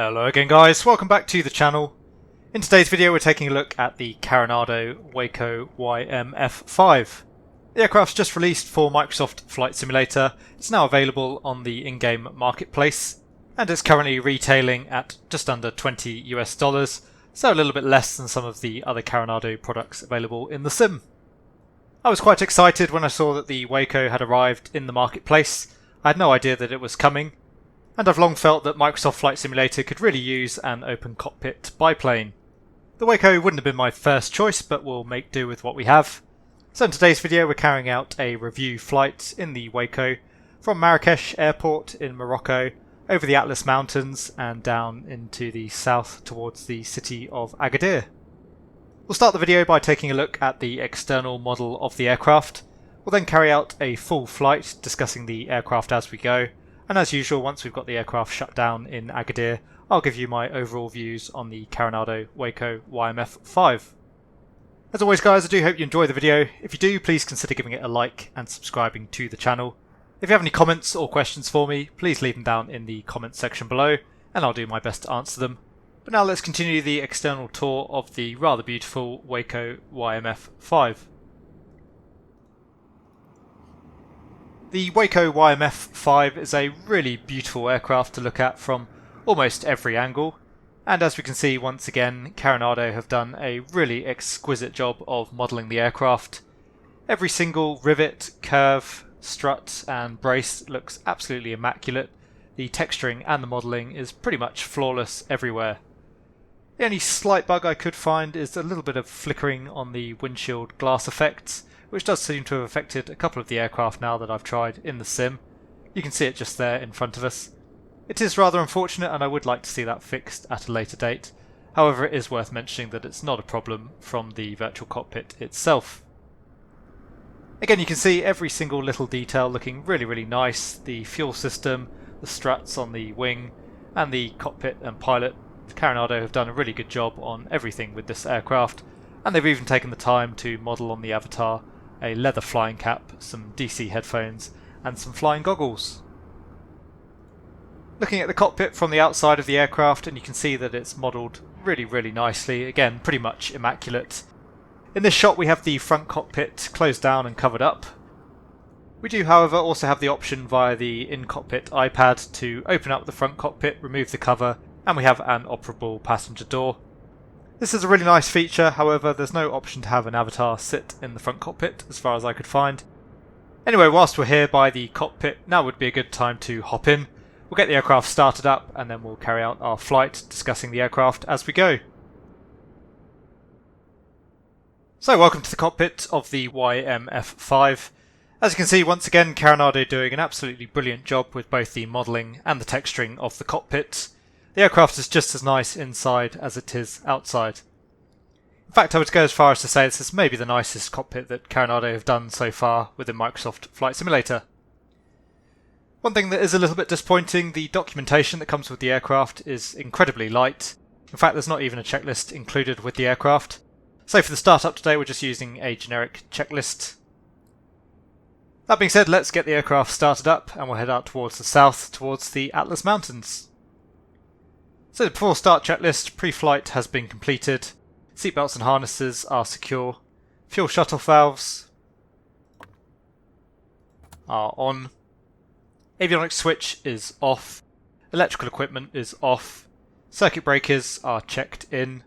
Hello again guys, welcome back to the channel. In today's video we're taking a look at the Carenado Waco YMF-5. The aircraft's just released for Microsoft Flight Simulator. It's now available on the in-game marketplace and it's currently retailing at just under $20 US, so a little bit less than some of the other Carenado products available in the sim. I was quite excited when I saw that the Waco had arrived in the marketplace. I had no idea that it was coming. And I've long felt that Microsoft Flight Simulator could really use an open cockpit biplane. The Waco wouldn't have been my first choice, but we'll make do with what we have. So in today's video we're carrying out a review flight in the Waco from Marrakech airport in Morocco over the Atlas Mountains and down into the south towards the city of Agadir. We'll start the video by taking a look at the external model of the aircraft. We'll then carry out a full flight discussing the aircraft as we go. And as usual, once we've got the aircraft shut down in Agadir, I'll give you my overall views on the Carenado Waco YMF-5. As always guys, I do hope you enjoy the video. If you do, please consider giving it a like and subscribing to the channel. If you have any comments or questions for me, please leave them down in the comments section below, and I'll do my best to answer them. But now let's continue the external tour of the rather beautiful Waco YMF-5. The Waco YMF-5 is a really beautiful aircraft to look at from almost every angle, and as we can see once again, Carenado have done a really exquisite job of modelling the aircraft. Every single rivet, curve, strut and brace looks absolutely immaculate. The texturing and the modelling is pretty much flawless everywhere. The only slight bug I could find is a little bit of flickering on the windshield glass effects, which does seem to have affected a couple of the aircraft now that I've tried in the sim. You can see it just there in front of us. It is rather unfortunate and I would like to see that fixed at a later date. However, it is worth mentioning that it's not a problem from the virtual cockpit itself. Again, you can see every single little detail looking really nice. The fuel system, the struts on the wing and the cockpit and pilot. Carenado have done a really good job on everything with this aircraft, and they've even taken the time to model on the avatar a leather flying cap, some DC headphones and some flying goggles. Looking at the cockpit from the outside of the aircraft, and you can see that it's modelled really nicely, again pretty much immaculate. In this shot we have the front cockpit closed down and covered up. We do however also have the option via the in-cockpit iPad to open up the front cockpit, remove the cover, and we have an operable passenger door. This is a really nice feature, however there's no option to have an avatar sit in the front cockpit as far as I could find. Anyway, whilst we're here by the cockpit, now would be a good time to hop in. We'll get the aircraft started up and then we'll carry out our flight discussing the aircraft as we go. So welcome to the cockpit of the YMF-5. As you can see, once again Carenado doing an absolutely brilliant job with both the modelling and the texturing of the cockpit. The aircraft is just as nice inside as it is outside. In fact, I would go as far as to say this is maybe the nicest cockpit that Carenado have done so far within Microsoft Flight Simulator. One thing that is a little bit disappointing, the documentation that comes with the aircraft is incredibly light. In fact, there's not even a checklist included with the aircraft. So for the startup today we're just using a generic checklist. That being said, let's get the aircraft started up and we'll head out towards the south, towards the Atlas Mountains. So the before start checklist, pre-flight has been completed, seatbelts and harnesses are secure, fuel shut-off valves are on, avionics switch is off, electrical equipment is off, circuit breakers are checked in,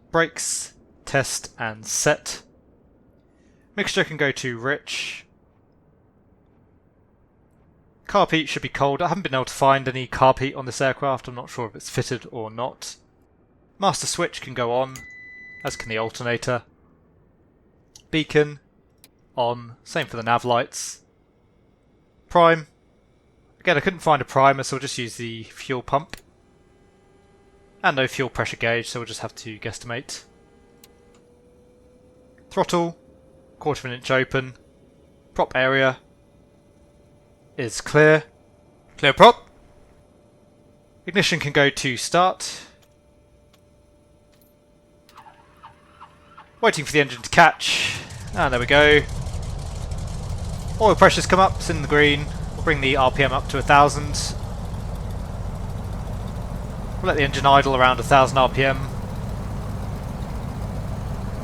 brakes, test and set, mixture can go to rich. Carb heat should be cold. I haven't been able to find any carb heat on this aircraft. I'm not sure if it's fitted or not. Master switch can go on, as can the alternator. Beacon on, same for the nav lights. Prime. Again, I couldn't find a primer, so we'll just use the fuel pump. And no fuel pressure gauge, so we'll just have to guesstimate. Throttle, 1/4 inch open. Prop area is clear. Clear prop. Ignition can go to start. Waiting for the engine to catch. And there we go. Oil pressure's come up, it's in the green. We'll bring the RPM up to 1000. We'll let the engine idle around 1000 RPM.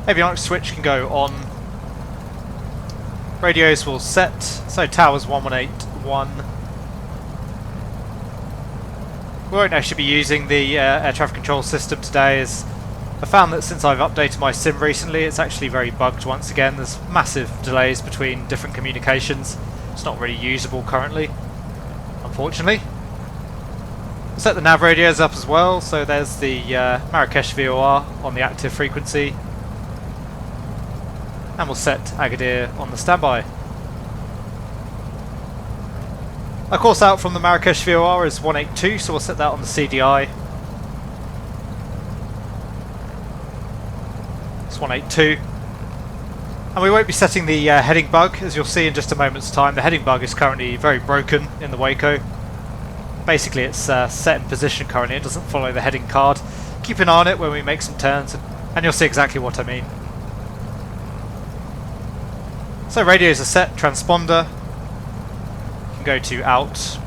Avionics switch can go on. Radios will set, so towers 1181. We won't actually be using the air traffic control system today, as I found that since I've updated my sim recently, it's actually very bugged once again. There's massive delays between different communications. It's not really usable currently, unfortunately. We'll set the nav radios up as well, so there's the Marrakech VOR on the active frequency. And we'll set Agadir on the standby. Our course out from the Marrakech VOR is 182, so we'll set that on the CDI. It's 182. And we won't be setting the heading bug, as you'll see in just a moment's time. The heading bug is currently very broken in the Waco. Basically it's set in position currently, it doesn't follow the heading card. Keep an eye on it when we make some turns, and you'll see exactly what I mean. So radios are set, transponder. You can go to out.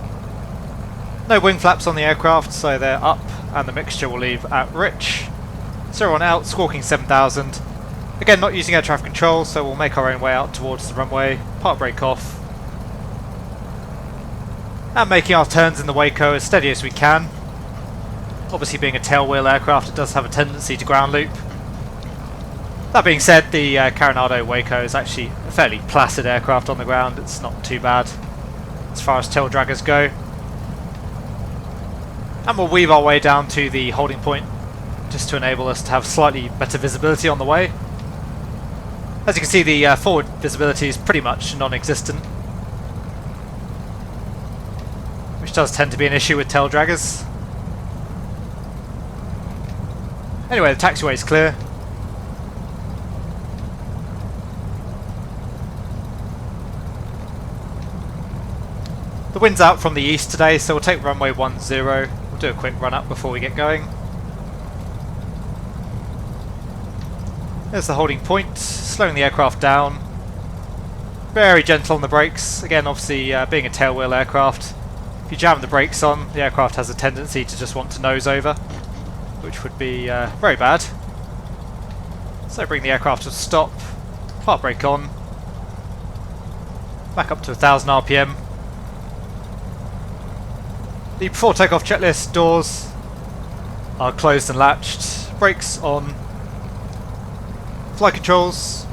No wing flaps on the aircraft, so they're up, and the mixture will leave at rich. So we're on out, squawking 7000. Again, not using air traffic control, so we'll make our own way out towards the runway, park brake off. And making our turns in the Waco as steady as we can. Obviously being a tailwheel aircraft, it does have a tendency to ground loop. That being said, the Carenado Waco is actually a fairly placid aircraft on the ground. It's not too bad as far as tail draggers go. And we'll weave our way down to the holding point just to enable us to have slightly better visibility on the way. As you can see, the forward visibility is pretty much non-existent, which does tend to be an issue with tail draggers. Anyway, the taxiway is clear. The wind's out from the east today, so we'll take runway 10. We'll do a quick run up before we get going. There's the holding point, slowing the aircraft down. Very gentle on the brakes. Again, obviously being a tailwheel aircraft, if you jam the brakes on, the aircraft has a tendency to just want to nose over, which would be very bad. So bring the aircraft to a stop, park brake on, back up to 1000 RPM. The before takeoff checklist doors are closed and latched, brakes on, flight controls,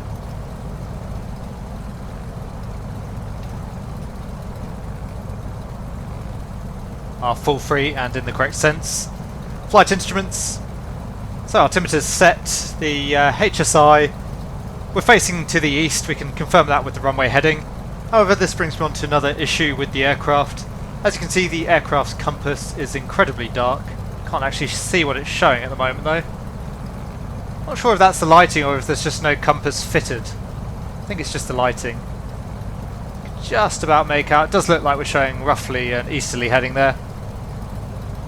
are full free and in the correct sense. Flight instruments, so altimeter's set, the HSI, we're facing to the east, we can confirm that with the runway heading. However, this brings me on to another issue with the aircraft. As you can see, the aircraft's compass is incredibly dark. Can't actually see what it's showing at the moment though. Not sure if that's the lighting or if there's just no compass fitted. I think it's just the lighting. Just about make out. It does look like we're showing roughly an easterly heading there,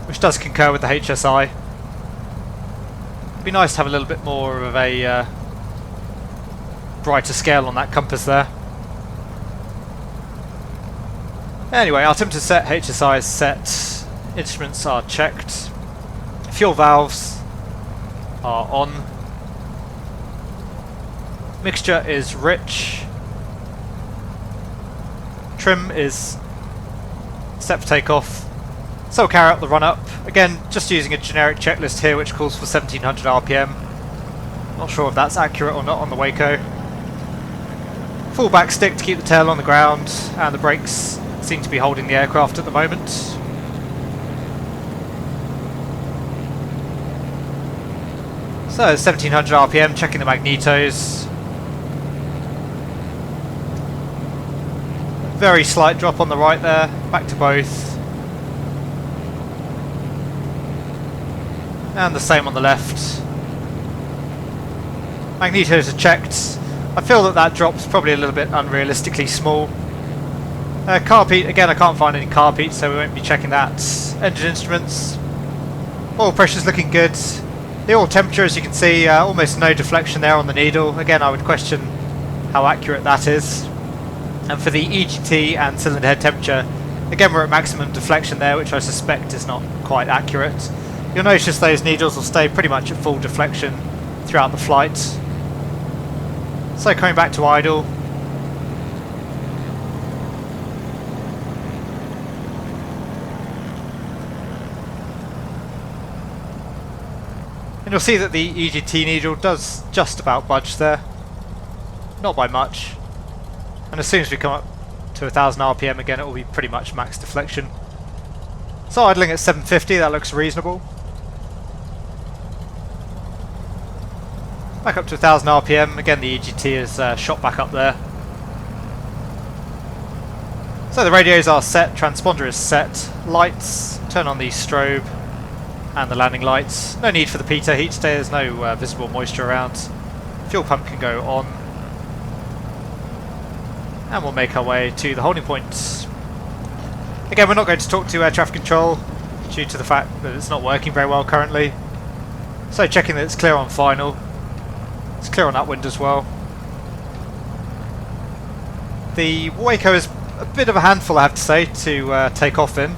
which does concur with the HSI. It'd be nice to have a little bit more of a brighter scale on that compass there. Anyway, altimeter set, HSI is set, instruments are checked, fuel valves are on, mixture is rich, trim is set for takeoff, so we'll carry out the run up. Again, just using a generic checklist here which calls for 1700 RPM. Not sure if that's accurate or not on the Waco. Full back stick to keep the tail on the ground, and the brakes seem to be holding the aircraft at the moment. So 1700 RPM, checking the magnetos. Very slight drop on the right there, back to both. And the same on the left. Magnetos are checked. I feel that that drop's probably a little bit unrealistically small. Carb heat, again I can't find any carb heat, so we won't be checking that. Engine instruments, oil pressure's looking good. The oil temperature, as you can see, almost no deflection there on the needle. Again, I would question how accurate that is. And for the EGT and cylinder head temperature, again we're at maximum deflection there, which I suspect is not quite accurate. You'll notice those needles will stay pretty much at full deflection throughout the flight. So coming back to idle. And you'll see that the EGT needle does just about budge there. Not by much. And as soon as we come up to 1000 RPM again, it will be pretty much max deflection. So idling at 750, that looks reasonable. Back up to 1000 RPM, again the EGT is shot back up there. So the radios are set, transponder is set, lights, turn on the strobe and the landing lights. No need for the pitot heat today, there's no visible moisture around. Fuel pump can go on. And we'll make our way to the holding point. Again, we're not going to talk to air traffic control due to the fact that it's not working very well currently. So checking that it's clear on final. It's clear on upwind as well. The Waco is a bit of a handful, I have to say, to take off in.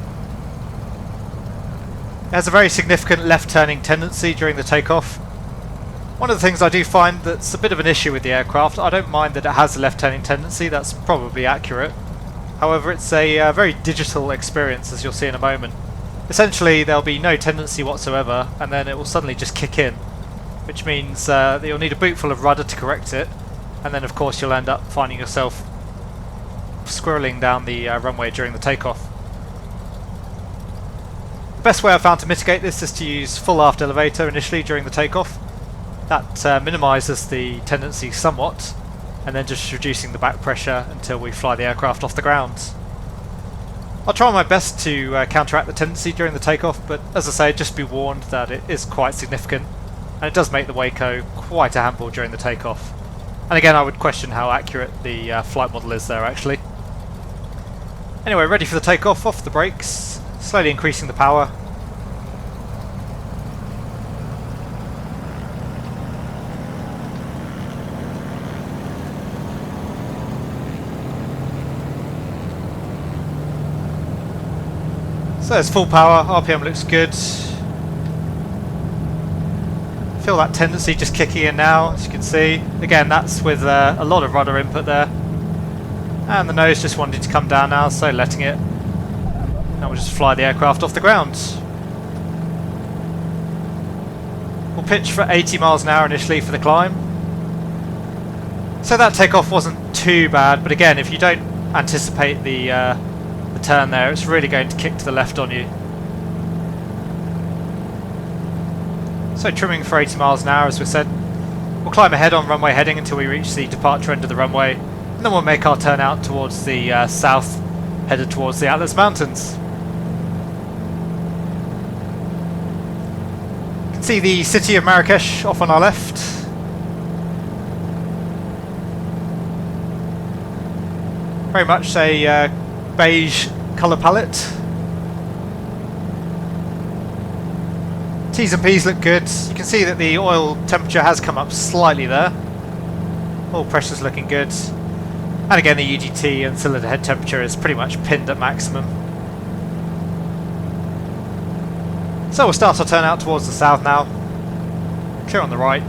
It has a very significant left turning tendency during the takeoff. One of the things I do find that's a bit of an issue with the aircraft, I don't mind that it has a left turning tendency, that's probably accurate. However, it's a very digital experience, as you'll see in a moment. Essentially there'll be no tendency whatsoever and then it will suddenly just kick in, which means that you'll need a boot full of rudder to correct it, and then of course you'll end up finding yourself squirreling down the runway during the takeoff. The best way I've found to mitigate this is to use full aft elevator initially during the takeoff. That minimises the tendency somewhat, and then just reducing the back pressure until we fly the aircraft off the ground. I'll try my best to counteract the tendency during the takeoff, but as I say, just be warned that it is quite significant, and it does make the Waco quite a handful during the takeoff. And again, I would question how accurate the flight model is there actually. Anyway, ready for the takeoff, off the brakes, slowly increasing the power. So there's full power, RPM looks good. Feel that tendency just kicking in now, as you can see. Again, that's with a lot of rudder input there. And the nose just wanting to come down now, so letting it. Now we'll just fly the aircraft off the ground. We'll pitch for 80 miles an hour initially for the climb. So that takeoff wasn't too bad, but again, if you don't anticipate the turn there, it's really going to kick to the left on you. So trimming for 80 miles an hour, as we said. We'll climb ahead on runway heading until we reach the departure end of the runway, and then we'll make our turn out towards the south, headed towards the Atlas Mountains. You can see the city of Marrakech off on our left. Very much a beige colour palette. T's and P's look good. You can see that the oil temperature has come up slightly there. Oil pressure's looking good. And again, the UGT and cylinder head temperature is pretty much pinned at maximum. So we'll start our turn out towards the south now. Clear on the right.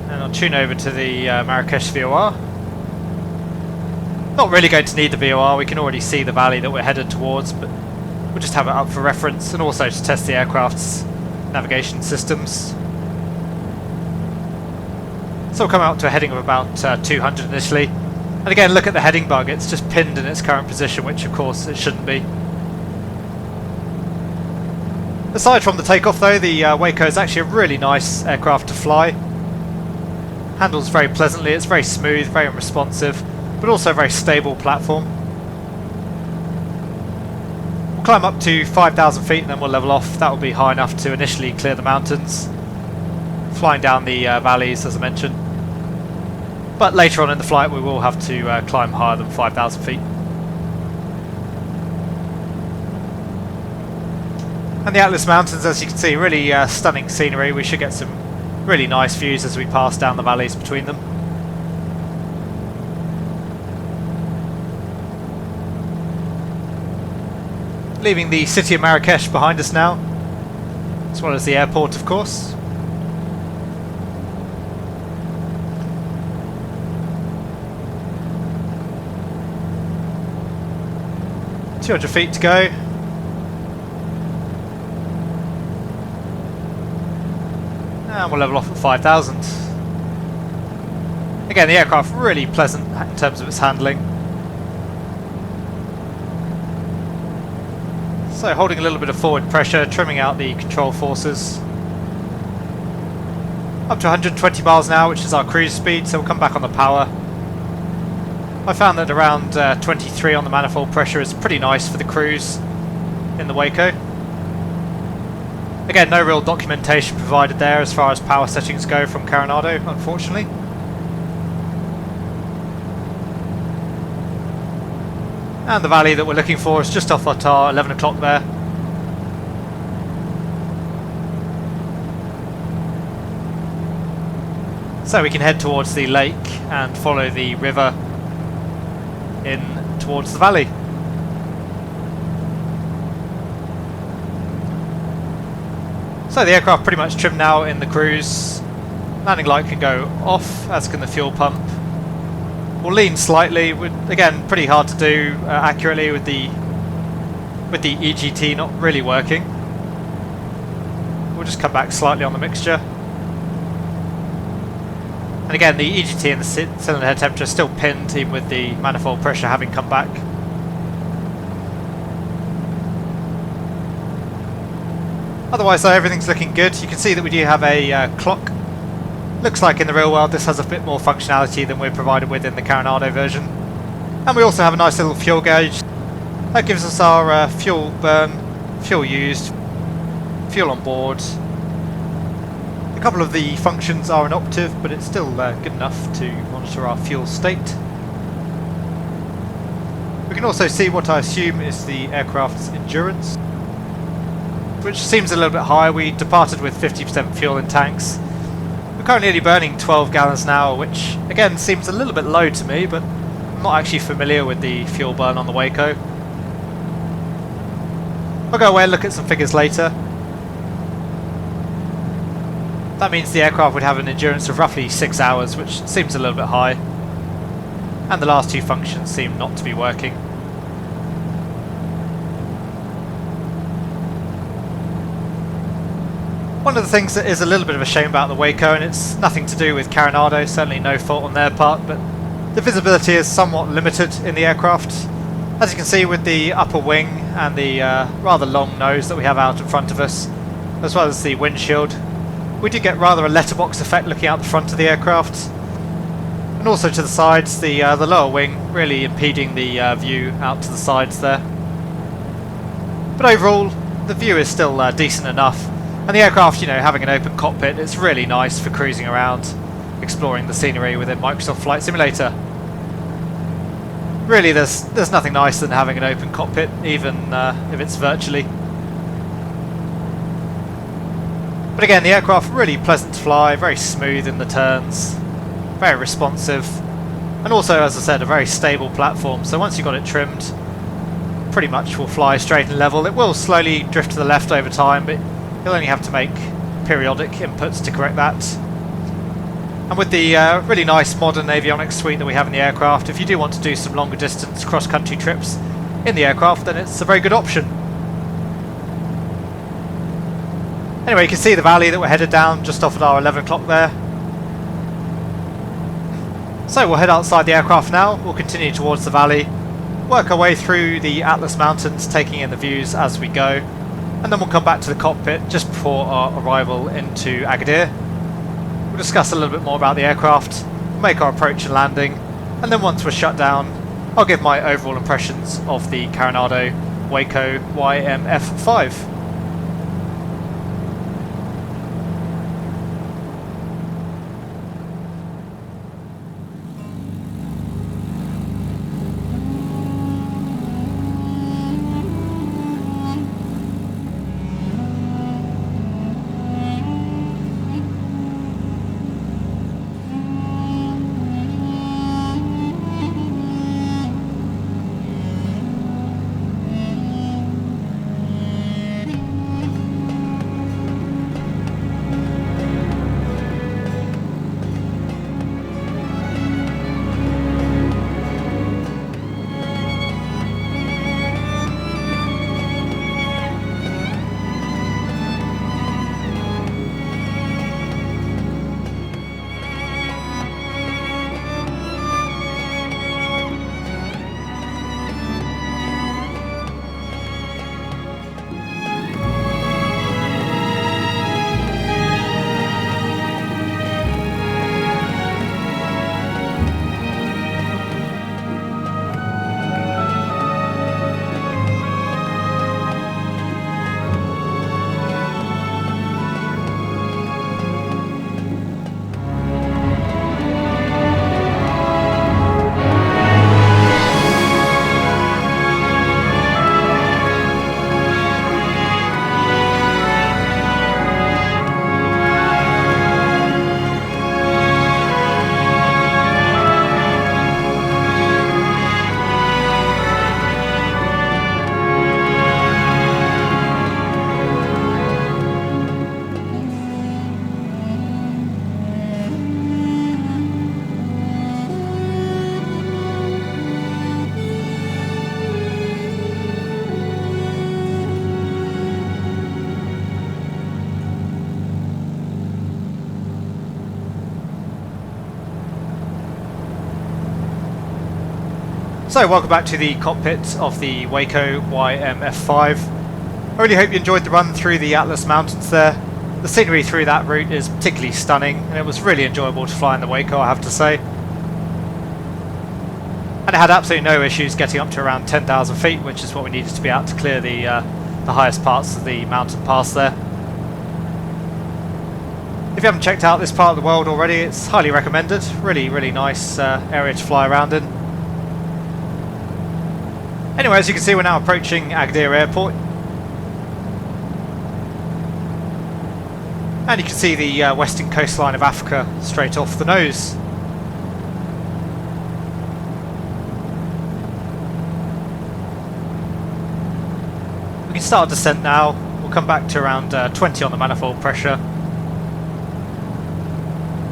And I'll tune over to the Marrakech VOR. Not really going to need the VOR, we can already see the valley that we're headed towards, but we'll just have it up for reference and also to test the aircraft's navigation systems. So we'll come out to a heading of about 200 initially. And again, look at the heading bug, it's just pinned in its current position, which of course it shouldn't be. Aside from the takeoff though, the Waco is actually a really nice aircraft to fly. Handles very pleasantly, it's very smooth, very responsive, but also a very stable platform. We'll climb up to 5,000 feet and then we'll level off. That will be high enough to initially clear the mountains, flying down the valleys as I mentioned. But later on in the flight we will have to climb higher than 5,000 feet. And the Atlas Mountains, as you can see, really stunning scenery. We should get some really nice views as we pass down the valleys between them. Leaving the city of Marrakech behind us now, as well as the airport, of course. $200 feet to go. And we'll level off at 5,000. Again, the aircraft really pleasant in terms of its handling. So holding a little bit of forward pressure, trimming out the control forces. Up to 120 miles an hour, which is our cruise speed, so we'll come back on the power. I found that around 23 on the manifold pressure is pretty nice for the cruise in the Waco. Again, no real documentation provided there as far as power settings go from Carenado, unfortunately. And the valley that we're looking for is just off at our 11 o'clock there. So we can head towards the lake and follow the river in towards the valley. So the aircraft pretty much trimmed now in the cruise. Landing light can go off, as can the fuel pump. We'll lean slightly, again pretty hard to do accurately with the EGT not really working. We'll just come back slightly on the mixture. And again, the EGT and the cylinder head temperature are still pinned, even with the manifold pressure having come back. Otherwise though, everything's looking good. You can see that we do have a clock. Looks like in the real world this has a bit more functionality than we're provided with in the Carenado version. And we also have a nice little fuel gauge. That gives us our fuel burn, fuel used, fuel on board. A couple of the functions are inoperative, but it's still good enough to monitor our fuel state. We can also see what I assume is the aircraft's endurance, which seems a little bit high. We departed with 50% fuel in tanks. We're currently only burning 12 gallons an hour, which again seems a little bit low to me, but I'm not actually familiar with the fuel burn on the Waco. I'll go away and look at some figures later. That means the aircraft would have an endurance of roughly 6 hours, which seems a little bit high. And the last two functions seem not to be working. One of the things that is a little bit of a shame about the Waco, and it's nothing to do with Carenado, certainly no fault on their part, but the visibility is somewhat limited in the aircraft. As you can see with the upper wing and the rather long nose that we have out in front of us, as well as the windshield, we do get rather a letterbox effect looking out the front of the aircraft. And also to the sides, the lower wing really impeding the view out to the sides there. But overall, the view is still decent enough. And the aircraft, you know, having an open cockpit, it's really nice for cruising around, exploring the scenery within Microsoft Flight Simulator. Really, there's nothing nicer than having an open cockpit, even if it's virtually. But again, the aircraft really pleasant to fly, very smooth in the turns, very responsive, and also, as I said, a very stable platform. So once you've got it trimmed, pretty much will fly straight and level. It will slowly drift to the left over time, but you'll only have to make periodic inputs to correct that. And with the really nice modern avionics suite that we have in the aircraft, if you do want to do some longer distance cross-country trips in the aircraft, then it's a very good option. Anyway, you can see the valley that we're headed down just off at our 11 o'clock there. So we'll head outside the aircraft now, we'll continue towards the valley, work our way through the Atlas Mountains, taking in the views as we go. And then we'll come back to the cockpit just before our arrival into Agadir. We'll discuss a little bit more about the aircraft, make our approach and landing, and then once we're shut down, I'll give my overall impressions of the Carenado Waco YMF-5. So welcome back to the cockpit of the Waco YMF-5. I really hope you enjoyed the run through the Atlas Mountains there. The scenery through that route is particularly stunning and it was really enjoyable to fly in the Waco, I have to say. And it had absolutely no issues getting up to around 10,000 feet, which is what we needed to be at to clear the highest parts of the mountain pass there. If you haven't checked out this part of the world already, it's highly recommended. Really nice area to fly around in. Anyway, as you can see, we're now approaching Agadir Airport. And you can see the western coastline of Africa straight off the nose. We can start descent now. We'll come back to around 20 on the manifold pressure.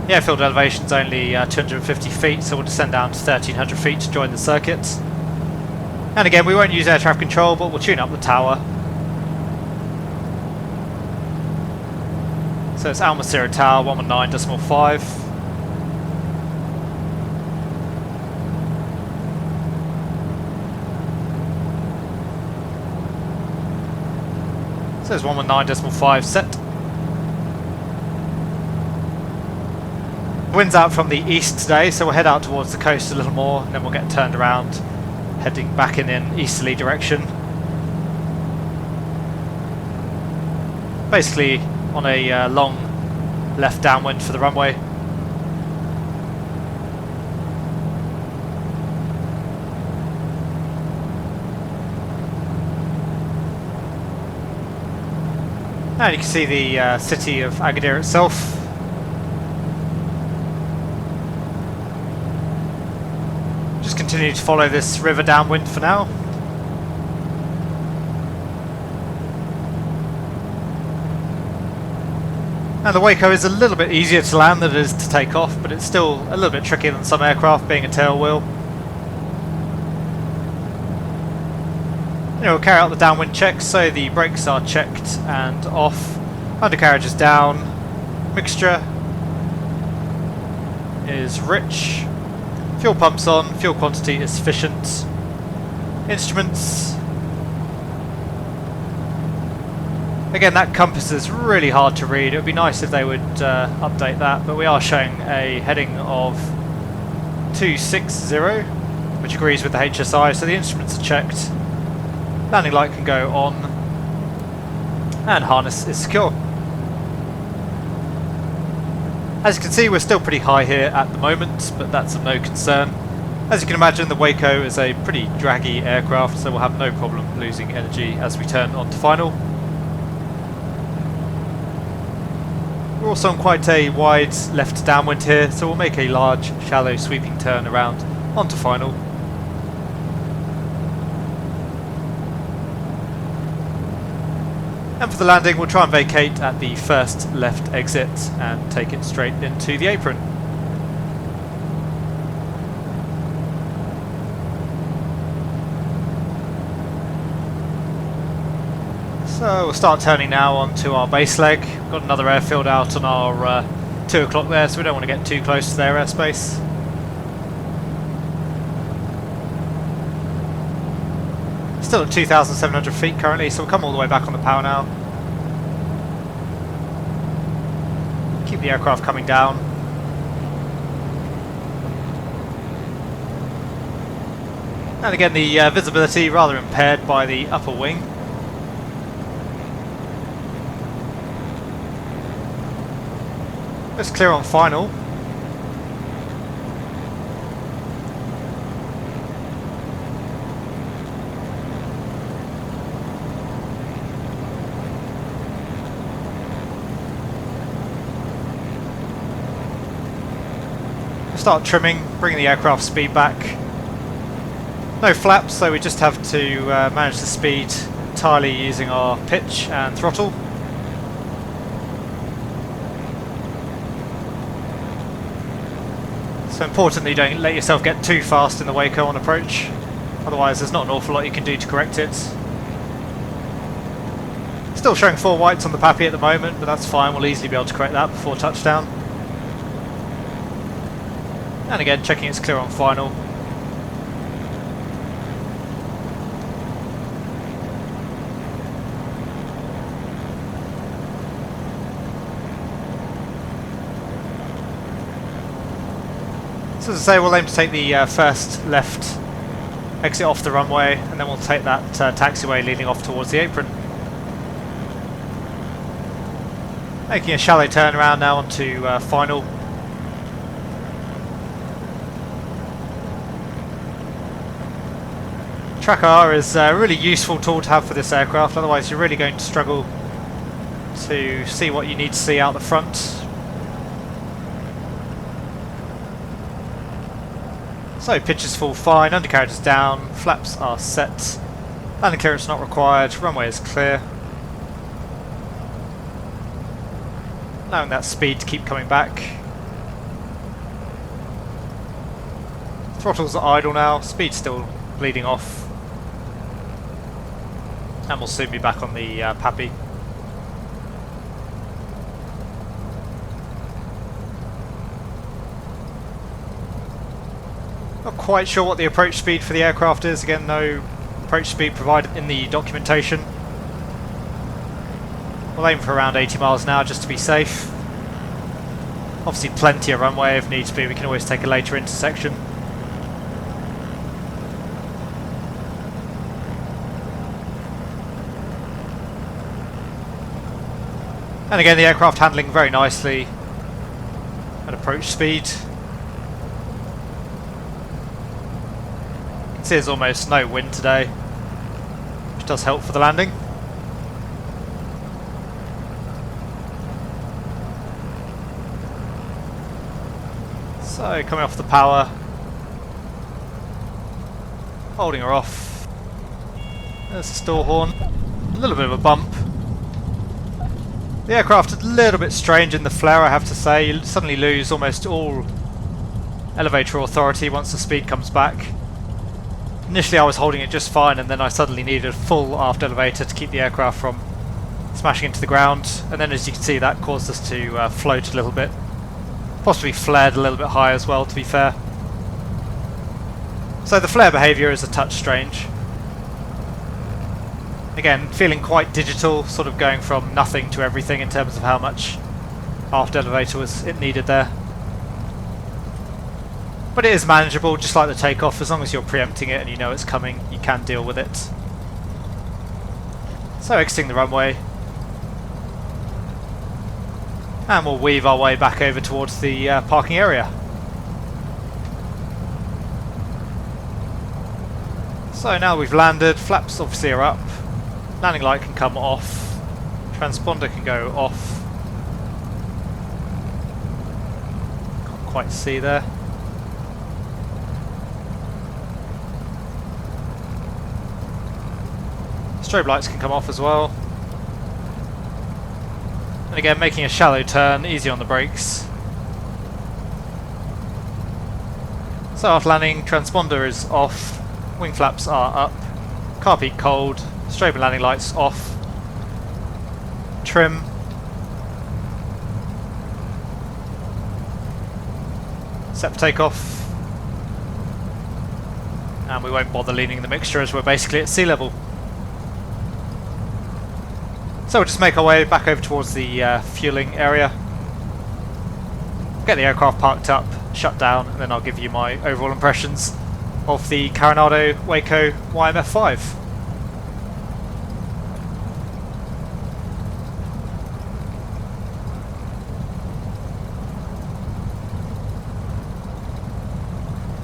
The airfield elevation is only 250 feet, so we'll descend down to 1300 feet to join the circuit. And again, we won't use air traffic control, but we'll tune up the tower. So it's Alma Sierra Tower 119.5. So it's 119.5 set. The wind's out from the east today, so we'll head out towards the coast a little more, and then we'll get turned around, heading back in an easterly direction. Basically on a long left downwind for the runway. And you can see the city of Agadir itself. Just continue to follow this river downwind for now. And the Waco is a little bit easier to land than it is to take off, but it's still a little bit trickier than some aircraft, being a tail wheel. We'll carry out the downwind checks, so the brakes are checked and off, undercarriage is down, mixture is rich, fuel pumps on, fuel quantity is sufficient, instruments. Again, that compass is really hard to read. It would be nice if they would update that, but we are showing a heading of 260, which agrees with the HSI, so the instruments are checked. Landing light can go on, and harness is secure. As you can see, we're still pretty high here at the moment, but that's of no concern. As you can imagine, the Waco is a pretty draggy aircraft, so we'll have no problem losing energy as we turn onto final. We're also on quite a wide left downwind here, so we'll make a large, shallow sweeping turn around onto final. And for the landing, we'll try and vacate at the first left exit and take it straight into the apron. So we'll start turning now onto our base leg. We've got another airfield out on our 2 o'clock there, so we don't want to get too close to their airspace. Still at 2,700 feet currently, so we'll come all the way back on the power now. Keep the aircraft coming down. And again, the visibility rather impaired by the upper wing. Let's clear on final. Start trimming, bringing the aircraft speed back. No flaps, so we just have to manage the speed entirely using our pitch and throttle. So important that you don't let yourself get too fast in the Waco on approach, otherwise there's not an awful lot you can do to correct it. Still showing 4 whites on the PAPI at the moment, but that's fine, we'll easily be able to correct that before touchdown. And again, checking it's clear on final. So as I say, we'll aim to take the first left exit off the runway, and then we'll take that taxiway leading off towards the apron. Making a shallow turn around now onto final. Tracker is a really useful tool to have for this aircraft, otherwise you're really going to struggle to see what you need to see out the front. So pitch is full fine, undercarriage is down, flaps are set, landing clearance not required, runway is clear. Allowing that speed to keep coming back. Throttles are idle now, speed still bleeding off. And we'll soon be back on the Pappy. Not quite sure what the approach speed for the aircraft is. Again, no approach speed provided in the documentation. We'll aim for around 80 miles an hour just to be safe. Obviously plenty of runway if needs be, we can always take a later intersection. And again, the aircraft handling very nicely at approach speed. You can see there's almost no wind today, which does help for the landing. So coming off the power, holding her off. There's the stall horn, a little bit of a bump. The aircraft is a little bit strange in the flare, I have to say. You suddenly lose almost all elevator authority once the speed comes back. Initially I was holding it just fine, and then I suddenly needed a full aft elevator to keep the aircraft from smashing into the ground, and then as you can see that caused us to float a little bit. Possibly flared a little bit high as well, to be fair. So the flare behaviour is a touch strange. Again, feeling quite digital, sort of going from nothing to everything in terms of how much aft elevator was it needed there. But it is manageable, just like the takeoff. As long as you're preempting it and you know it's coming, you can deal with it. So exiting the runway. And we'll weave our way back over towards the parking area. So now we've landed, flaps obviously are up. Landing light can come off, transponder can go off. Can't quite see there. Strobe lights can come off as well. And again, making a shallow turn, easy on the brakes. So after landing, transponder is off, wing flaps are up, car peak cold. Strobe and landing lights off. Trim. Set for takeoff. And we won't bother leaning the mixture as we're basically at sea level. So we'll just make our way back over towards the fueling area. Get the aircraft parked up, shut down, and then I'll give you my overall impressions of the Carenado Waco YMF-5.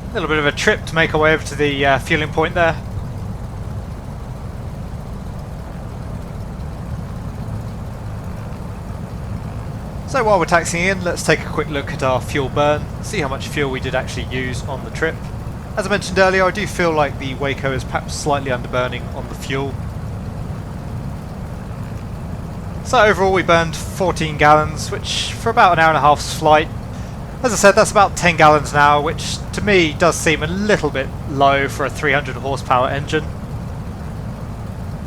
A little bit of a trip to make our way over to the fueling point there. So while we're taxiing in, let's take a quick look at our fuel burn, see how much fuel we did actually use on the trip. As I mentioned earlier, I do feel like the Waco is perhaps slightly underburning on the fuel. So overall we burned 14 gallons, which for about an hour and a half's flight, as I said, that's about 10 gallons an hour, which to me does seem a little bit low for a 300 horsepower engine.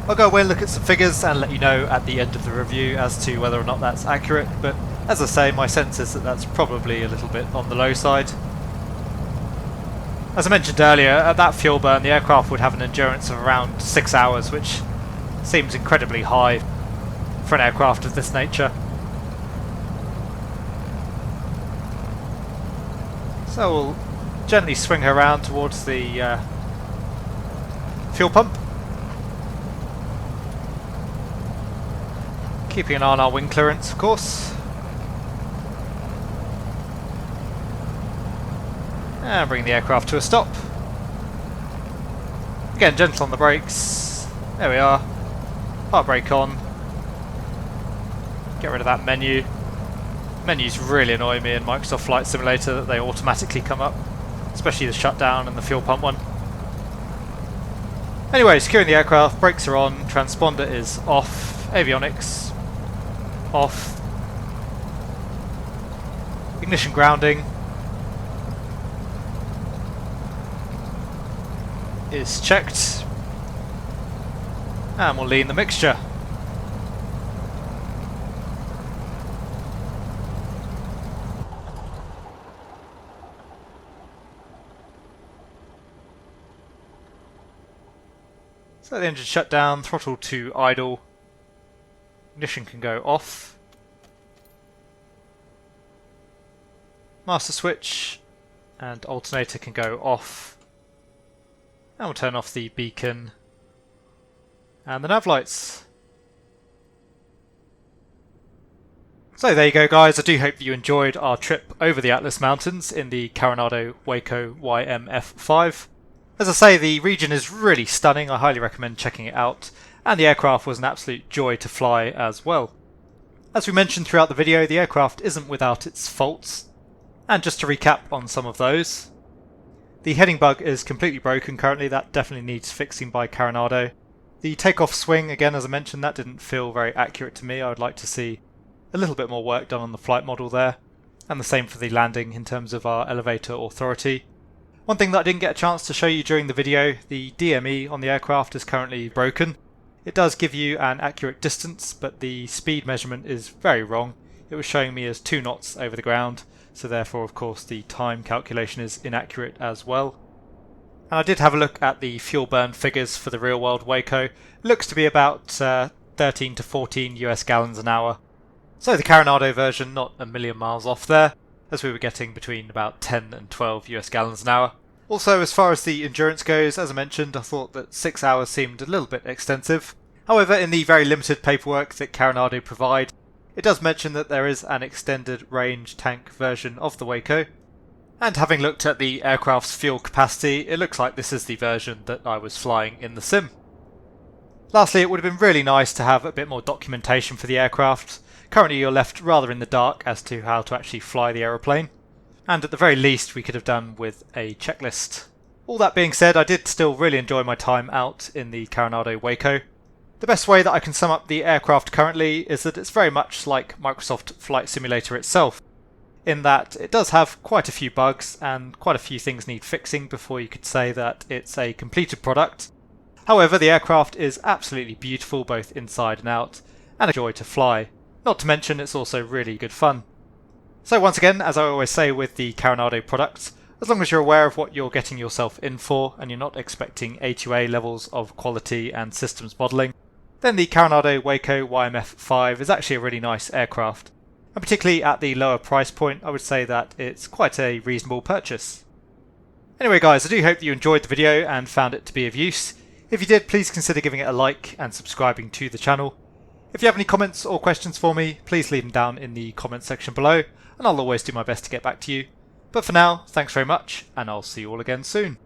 I'll go away and look at some figures and let you know at the end of the review as to whether or not that's accurate, but as I say, my sense is that that's probably a little bit on the low side. As I mentioned earlier, at that fuel burn the aircraft would have an endurance of around 6 hours, which seems incredibly high for an aircraft of this nature. So we'll gently swing her around towards the fuel pump. Keeping an eye on our wing clearance, of course. And bring the aircraft to a stop. Again, gentle on the brakes. There we are. Park brake on. Get rid of that menu. Menus really annoy me in Microsoft Flight Simulator that they automatically come up, especially the shutdown and the fuel pump one. Anyway, securing the aircraft, brakes are on, transponder is off, avionics off, ignition grounding is checked, and we'll lean the mixture. So the engine shut down, throttle to idle, ignition can go off, master switch and alternator can go off, and we'll turn off the beacon and the nav lights. So there you go guys, I do hope that you enjoyed our trip over the Atlas Mountains in the Carenado Waco YMF-5. As I say, the region is really stunning, I highly recommend checking it out, and the aircraft was an absolute joy to fly as well. As we mentioned throughout the video, the aircraft isn't without its faults, and just to recap on some of those. The heading bug is completely broken currently, that definitely needs fixing by Carenado. The takeoff swing, again as I mentioned, that didn't feel very accurate to me. I would like to see a little bit more work done on the flight model there, and the same for the landing in terms of our elevator authority. One thing that I didn't get a chance to show you during the video, the DME on the aircraft is currently broken. It does give you an accurate distance, but the speed measurement is very wrong. It was showing me as 2 knots over the ground, so therefore of course the time calculation is inaccurate as well. And I did have a look at the fuel burn figures for the real world Waco. It looks to be about 13 to 14 US gallons an hour. So the Carenado version not a million miles off there, as we were getting between about 10 and 12 US gallons an hour. Also, as far as the endurance goes, as I mentioned, I thought that 6 hours seemed a little bit extensive. However, in the very limited paperwork that Carenado provide, it does mention that there is an extended range tank version of the Waco. And having looked at the aircraft's fuel capacity, it looks like this is the version that I was flying in the sim. Lastly, it would have been really nice to have a bit more documentation for the aircraft. Currently you're left rather in the dark as to how to actually fly the aeroplane, and at the very least we could have done with a checklist. All that being said, I did still really enjoy my time out in the Carenado Waco. The best way that I can sum up the aircraft currently is that it's very much like Microsoft Flight Simulator itself, in that it does have quite a few bugs and quite a few things need fixing before you could say that it's a completed product. However, the aircraft is absolutely beautiful both inside and out, and a joy to fly. Not to mention it's also really good fun. So once again, as I always say with the Carenado products, as long as you're aware of what you're getting yourself in for and you're not expecting A2A levels of quality and systems modelling, then the Carenado Waco YMF-5 is actually a really nice aircraft. And particularly at the lower price point, I would say that it's quite a reasonable purchase. Anyway guys, I do hope that you enjoyed the video and found it to be of use. If you did, please consider giving it a like and subscribing to the channel. If you have any comments or questions for me, please leave them down in the comments section below, and I'll always do my best to get back to you. But for now, thanks very much, and I'll see you all again soon.